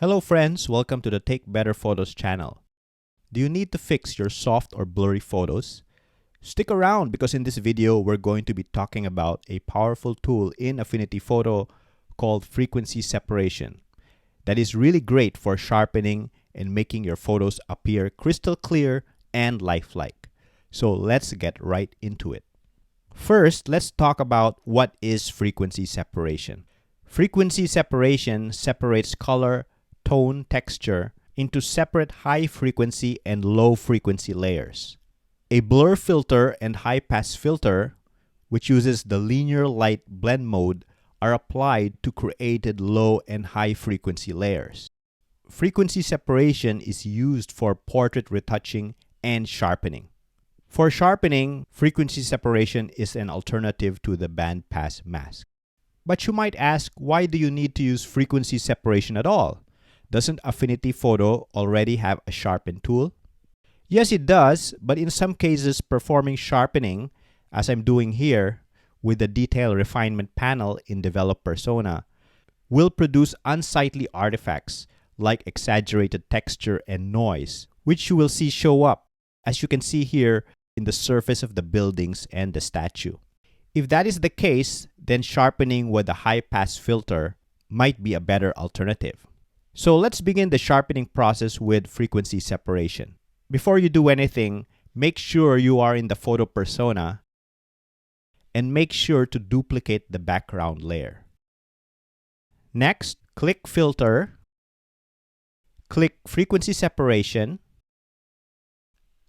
Hello friends, welcome to the Take Better Photos channel. Do you need to fix your soft or blurry photos? Stick around because in this video we're going to be talking about a powerful tool in Affinity Photo called frequency separation that is really great for sharpening and making your photos appear crystal clear and lifelike. So let's get right into it. First, let's talk about what is frequency separation. Frequency separation separates color, tone, texture into separate high frequency and low frequency layers. A blur filter and high pass filter, which uses the linear light blend mode, are applied to created low and high frequency layers. Frequency separation is used for portrait retouching and sharpening. For sharpening, frequency separation is an alternative to the band pass mask. But you might ask, why do you need to use frequency separation at all? Doesn't Affinity Photo already have a sharpen tool? Yes, it does, but in some cases, performing sharpening, as I'm doing here with the detail refinement panel in Develop Persona, will produce unsightly artifacts like exaggerated texture and noise, which you will see show up, as you can see here, in the surface of the buildings and the statue. If that is the case, then sharpening with a high-pass filter might be a better alternative. So let's begin the sharpening process with frequency separation. Before you do anything, make sure you are in the photo persona and make sure to duplicate the background layer. Next, click Filter, click Frequency Separation.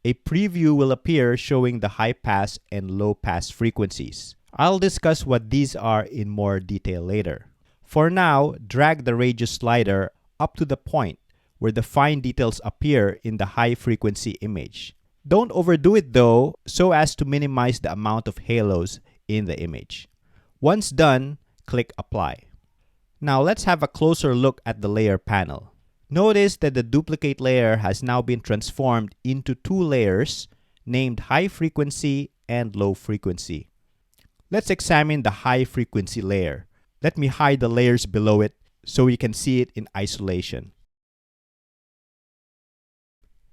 A preview will appear showing the high pass and low pass frequencies. I'll discuss what these are in more detail later. For now, drag the radius slider up to the point where the fine details appear in the high frequency image. Don't overdo it though, so as to minimize the amount of halos in the image. Once done, click Apply. Now let's have a closer look at the layer panel. Notice that the duplicate layer has now been transformed into two layers named high frequency and low frequency. Let's examine the high frequency layer. Let me hide the layers below it so you can see it in isolation.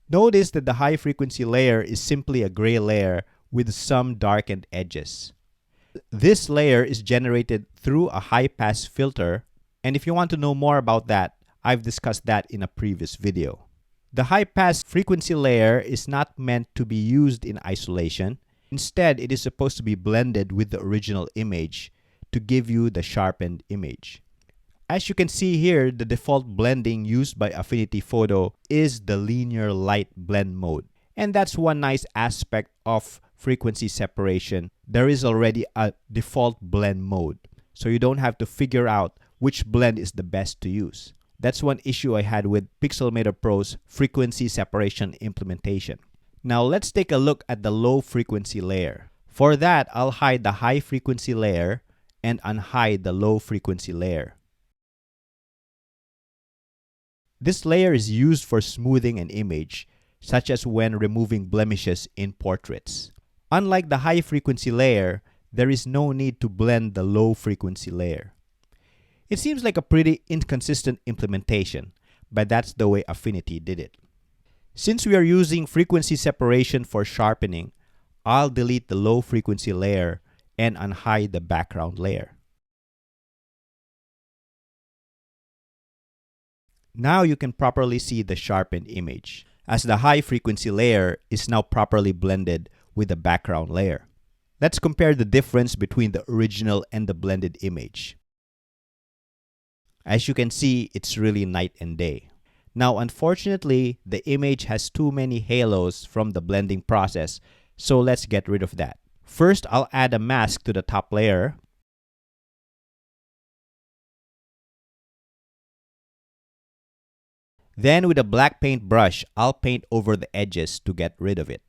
Notice that the high frequency layer is simply a gray layer with some darkened edges. This layer is generated through a high pass filter, and if you want to know more about that, I've discussed that in a previous video. The high pass frequency layer is not meant to be used in isolation. Instead, it is supposed to be blended with the original image to give you the sharpened image. As you can see here, the default blending used by Affinity Photo is the linear light blend mode. And that's one nice aspect of frequency separation. There is already a default blend mode, so you don't have to figure out which blend is the best to use. That's one issue I had with Pixelmator Pro's frequency separation implementation. Now let's take a look at the low frequency layer. For that, I'll hide the high frequency layer and unhide the low frequency layer. This layer is used for smoothing an image, such as when removing blemishes in portraits. Unlike the high frequency layer, there is no need to blend the low frequency layer. It seems like a pretty inconsistent implementation, but that's the way Affinity did it. Since we are using frequency separation for sharpening, I'll delete the low frequency layer and unhide the background layer. Now you can properly see the sharpened image, as the high frequency layer is now properly blended with the background layer. Let's compare the difference between the original and the blended image. As you can see, it's really night and day. Now, unfortunately, the image has too many halos from the blending process, so let's get rid of that. First, I'll add a mask to the top layer. Then with a black paint brush, I'll paint over the edges to get rid of it.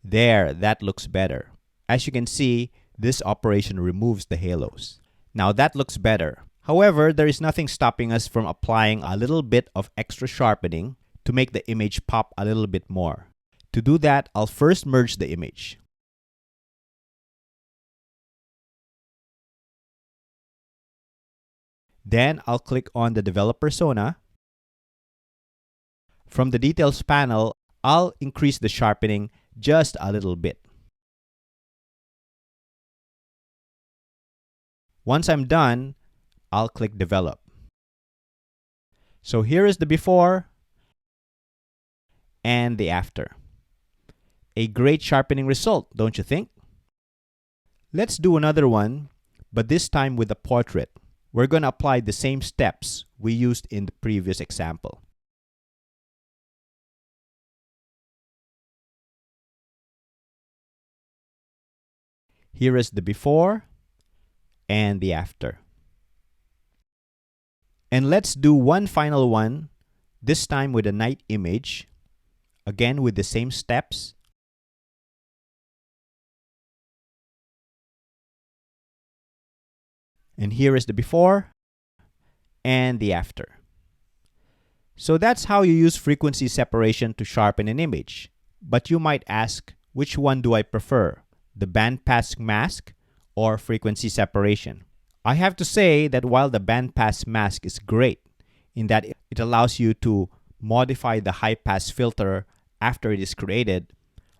There, that looks better. As you can see, this operation removes the halos. Now that looks better. However, there is nothing stopping us from applying a little bit of extra sharpening to make the image pop a little bit more. To do that, I'll first merge the image. Then I'll click on the develop persona. From the details panel, I'll increase the sharpening just a little bit. Once I'm done, I'll click develop. So here is the before and the after. A great sharpening result, don't you think? Let's do another one, but this time with a portrait. We're going to apply the same steps we used in the previous example. Here is the before and the after. And let's do one final one, this time with a night image, again with the same steps. And here is the before and the after. So that's how you use frequency separation to sharpen an image. But you might ask, which one do I prefer? The bandpass mask or frequency separation? I have to say that while the bandpass mask is great in that it allows you to modify the high pass filter after it is created,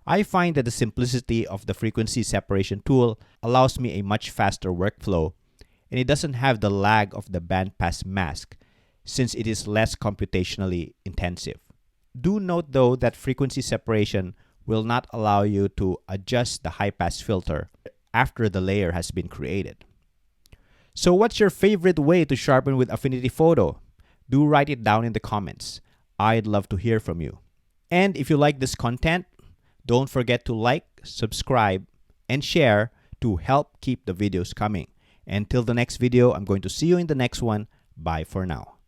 I find that the simplicity of the frequency separation tool allows me a much faster workflow, and it doesn't have the lag of the bandpass mask since it is less computationally intensive. Do note though that frequency separation will not allow you to adjust the high pass filter after the layer has been created. So what's your favorite way to sharpen with Affinity Photo? Do write it down in the comments. I'd love to hear from you. And if you like this content, don't forget to like, subscribe, and share to help keep the videos coming. Until the next video, I'm going to see you in the next one. Bye for now.